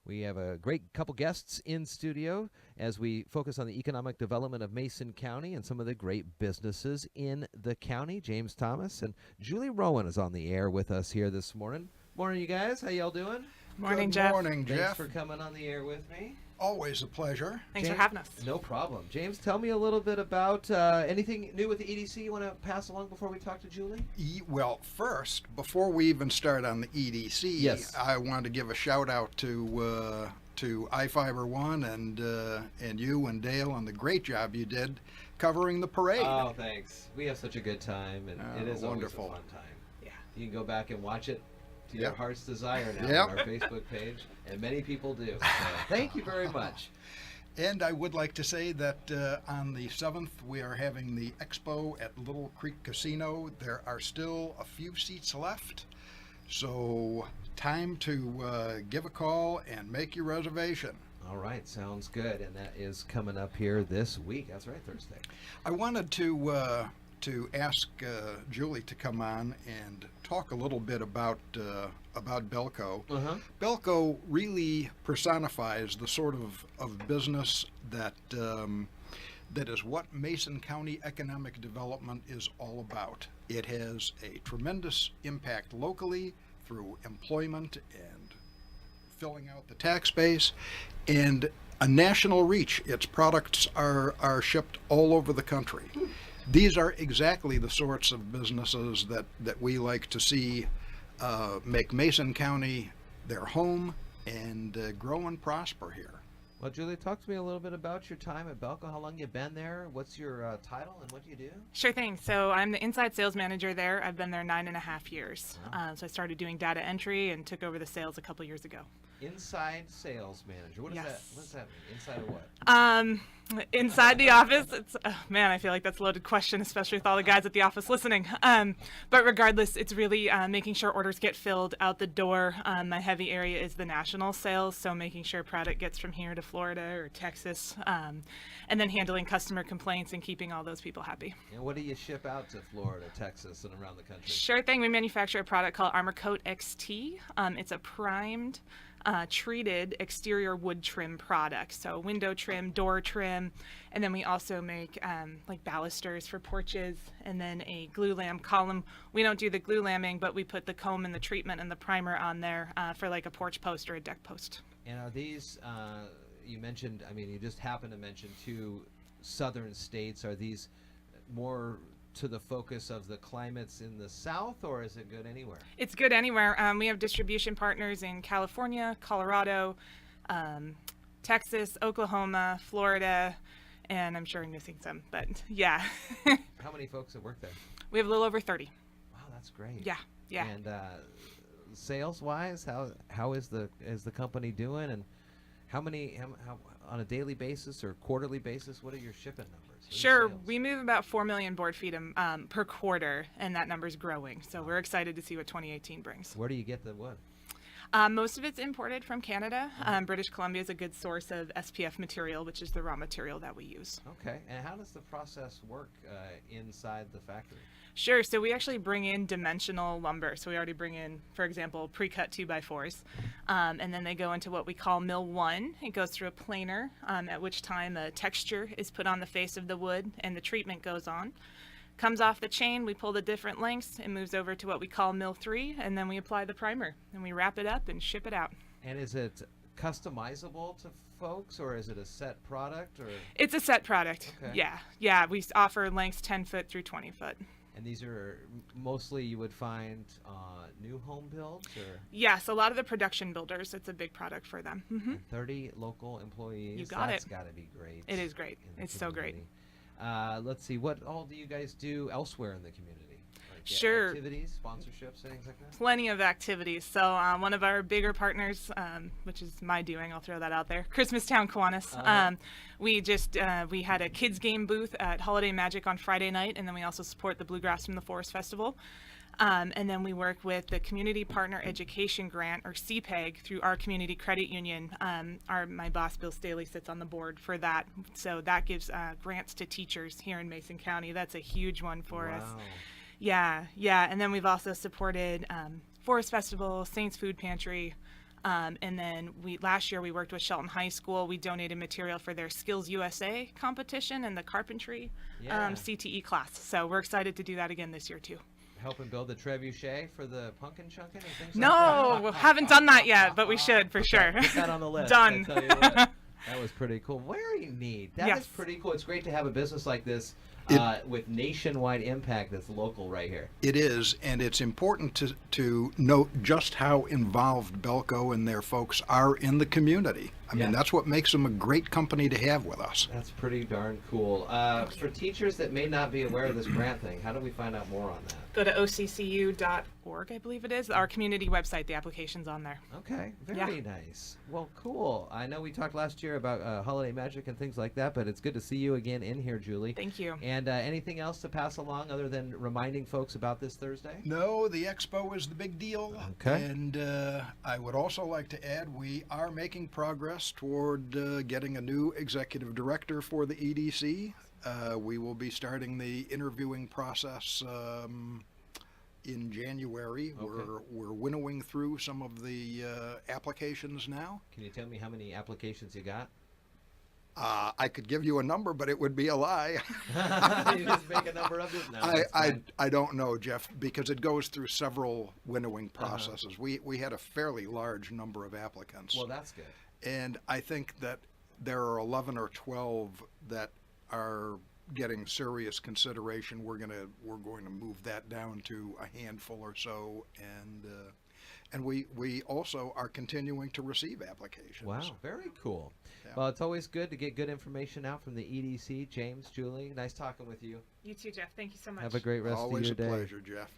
We have a great couple guests in studio as we focus on the economic development of Mason County and some of the great businesses in the county. James Thomas and Julie Rowan is on the air with us here this morning. Morning, you guys. How y'all doing? Morning, Good Jeff. morning, Jeff. Thanks for coming on the air with me. Always a pleasure. Thanks for James, having us. No problem. James, tell me a little bit about anything new with the EDC you want to pass along before we talk to Julie? Well, first, before we even start on the EDC, Yes. I want to give a shout out to iFiber One and you and Dale on the great job you did covering the parade. Oh, thanks. We have such a good time, and it is wonderful. always a fun time. Yeah. You can go back and watch it to your Yep. heart's desire now Yep. on our Facebook page, and many people do. So thank you very much. And I would like to say that on the 7th, we are having the expo at Little Creek Casino. There are still a few seats left, so time to give a call and make your reservation. All right, sounds good, and that is coming up here this week. That's right, Thursday. I wanted to ask Julie to come on and talk a little bit about Belco. Uh-huh. Belco really personifies the sort of business that is what Mason County economic development is all about. It has a tremendous impact locally through employment and filling out the tax base, and a national reach. Its products are shipped all over the country. These are exactly the sorts of businesses that we like to see make Mason County their home and grow and prosper here. Well, Julie, talk to me a little bit about your time at Belco. How long you been there? What's your title, and what do you do? Sure thing. So I'm the inside sales manager there. I've been there 9.5 years. Wow. So I started doing data entry and took over the sales a couple years ago. Inside sales manager. What is Yes. that? What does that mean? Inside of what? Inside the office, it's man, I feel like that's a loaded question, especially with all the guys at the office listening. But regardless, it's really making sure orders get filled out the door. My heavy area is the national sales, so making sure product gets from here to Florida or Texas, and then handling customer complaints and keeping all those people happy. And what do you ship out to Florida, Texas, and around the country? Sure thing. We manufacture a product called Armor Coat XT. It's a primed, treated exterior wood trim product. So window trim, door trim, and then we also make like balusters for porches, and then a glue lam column. We don't do the glue lamming, but we put the comb and the treatment and the primer on there for like a porch post or a deck post. And are these, you mentioned, I mean, you just happened to mention two southern states. Are these more to the focus of the climates in the south, or is it good anywhere? It's good anywhere. We have distribution partners in California, Colorado, Texas, Oklahoma, Florida, and I'm sure I'm missing some, but yeah. How many folks that work there? We have a little over 30. Wow, that's great. Yeah, yeah. And sales-wise, how is the company doing, and how on a daily basis or quarterly basis, what are your shipping numbers? What are your Sure, sales? we move about 4 million board feet per quarter, and that number's growing. So we're excited to see what 2018 brings. Where do you get the wood? Most of it's imported from Canada. British Columbia is a good source of SPF material, which is the raw material that we use. Okay, and how does the process work inside the factory? Sure, so we actually bring in dimensional lumber. So we already bring in, for example, pre-cut 2x4s, and then they go into what we call mill 1. It goes through a planer, at which time a texture is put on the face of the wood and the treatment goes on. Comes off the chain, we pull the different lengths, it moves over to what we call mill 3, and then we apply the primer, and we wrap it up and ship it out. And is it customizable to folks, or is it a set product? Or It's a set product. Okay. Yeah, we offer lengths 10 foot through 20 foot. And these are mostly you would find new home builds, or Yes, a lot of the production builders, it's a big product for them. and 30 local employees. You got That's it. got to be great. It is great. in the It's so great. community. Let's see, what all do you guys do elsewhere in the community? Like Sure. activities, sponsorships, things like that? Plenty of activities. So one of our bigger partners, which is my doing, I'll throw that out there, Christmastown Kiwanis. Uh-huh. We had a kids game booth at Holiday Magic on Friday night, and then we also support the Bluegrass from the Forest Festival. And then we work with the Community Partner Education Grant, or CPEG, through our community credit union. My boss, Bill Staley, sits on the board for that. So that gives grants to teachers here in Mason County. That's a huge one for us. Wow. Yeah. And then we've also supported Forest Festival, Saints Food Pantry, And then last year we worked with Shelton High School. We donated material for their Skills USA competition and the carpentry CTE class. So we're excited to do that again this year too. Helping build the trebuchet for the pumpkin chunkin' and things No, like that? haven't done that yet, but we should for sure. Put that on the list. Done. I tell you what. That was pretty cool. Very neat. That Yes. is pretty cool. It's great to have a business like this with nationwide impact that's local right here. It is, and it's important to note just how involved Belco and their folks are in the community. I mean, that's what makes them a great company to have with us. That's pretty darn cool. For teachers that may not be aware of this grant thing, how do we find out more on that? Go to OCCU.org, I believe it is, our community website. The application's on there. Okay, very nice. Well, cool. I know we talked last year about holiday magic and things like that, but it's good to see you again in here, Julie. Thank you. And anything else to pass along other than reminding folks about this Thursday? No, the expo is the big deal. Okay. And I would also like to add we are making progress toward getting a new executive director for the EDC. We will be starting the interviewing process in January. Okay. We're winnowing through some of the applications now. Can you tell me how many applications you got? I could give you a number, but it would be a lie. You just make a number of it? No, I don't know, Jeff, because it goes through several winnowing processes. We had a fairly large number of applicants. Well, that's good. And I think that there are 11 or 12 that are getting serious consideration. We're going to move that down to a handful or so, and we also are continuing to receive applications. Wow, very cool. Yeah. Well, it's always good to get good information out from the EDC. James, Julie, nice talking with you. You too, Jeff. Thank you so much. Have a great rest Always of your a day. pleasure, Jeff.